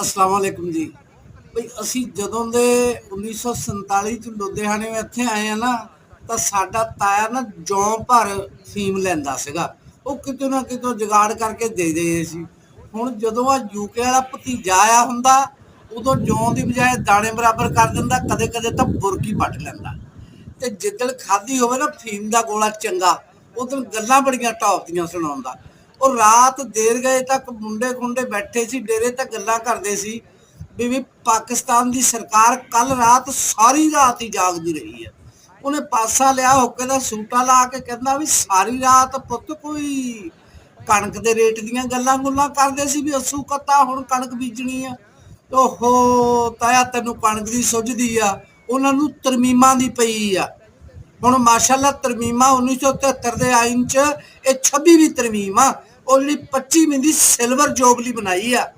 अस्सलाम वालेकुम जी। ਬਈ ਅਸੀਂ ਜਦੋਂ ਦੇ 1947 ਚ ਲੁਧਿਆਣੇ ਇੱਥੇ ਆਏ ਆ ਨਾ, ਤਾਂ ਸਾਡਾ ਤਾਇਆ ਨਾ ਜੌਂ ਭਰ ਫੀਮ ਲੈਂਦਾ ਸੀਗਾ। ਉਹ ਕਿਤੇ ਨਾ ਕਿਤੋਂ ਜੁਗਾੜ ਕਰਕੇ ਦੇ ਸੀ। ਹੁਣ ਜਦੋਂ ਆ ਯੂਕੇ ਵਾਲਾ ਭਤੀਜਾ ਆਇਆ ਹੁੰਦਾ, ਉਦੋਂ ਜੌਂ ਦੀ ਬਜਾਏ ਦਾਣੇ ਬਰਾਬਰ ਕਰ ਦਿੰਦਾ, ਕਦੇ ਕਦੇ ਤਾਂ ਬੁਰਕੀ ਪੱਟ ਲੈਂਦਾ। ਤੇ ਜਿੱਦਣ ਖਾਧੀ ਹੋਵੇ ਨਾ ਫੀਮ ਦਾ ਗੋਲਾ ਚੰਗਾ, ਉਦੋਂ ਗੱਲਾਂ ਬੜੀਆਂ ਟੌਪਦੀਆਂ ਸੁਣਾਉਂਦਾ। ਉਹ ਰਾਤ ਦੇਰ ਗਏ ਤੱਕ ਮੁੰਡੇ ਖੁੰਡੇ ਬੈਠੇ ਸੀ ਡੇਰੇ ਤੇ ਗੱਲਾਂ ਕਰਦੇ ਸੀ ਵੀ ਪਾਕਿਸਤਾਨ ਦੀ ਸਰਕਾਰ ਕੱਲ ਰਾਤ ਸਾਰੀ ਰਾਤ ਹੀ ਜਾਗਦੀ ਰਹੀ ਹੈ। ਉਹਨੇ ਪਾਸਾ ਲਿਆ ਹੁੱਕੇ ਦਾ ਸੂਟਾ ਲਾ ਕੇ ਕਹਿੰਦਾ ਵੀ ਸਾਰੀ ਰਾਤ ਪੁੱਤ ਕੋਈ ਕਣਕ ਦੇ ਰੇਟ ਦੀਆਂ ਗੱਲਾਂ ਗੁੱਲਾਂ ਕਰਦੇ ਸੀ ਵੀ ਅਸੂ ਕੱਤਾ ਹੁਣ ਕਣਕ ਬੀਜਣੀ ਆ। ਓਹੋ ਤਾਇਆ ਤੈਨੂੰ ਕਣਕ ਦੀ ਸੁੱਝਦੀ ਆ, ਉਹਨਾਂ ਨੂੰ ਤਰਮੀਮਾਂ ਦੀ ਪਈ ਆ। ਹੁਣ ਮਾਸ਼ਾਅੱਲਾ ਤਰਮੀਮਾਂ 1973 ਦੇ ਆਇਨ ਚ ਇਹ 26ਵੀਂ ਤਰਮੀਮ ਆ। ਉਹ ਜਿਹੜੀ 25ਵੀਂ ਦੀ ਸਿਲਵਰ ਜੋਬਲੀ ਬਣਾਈ ਆ।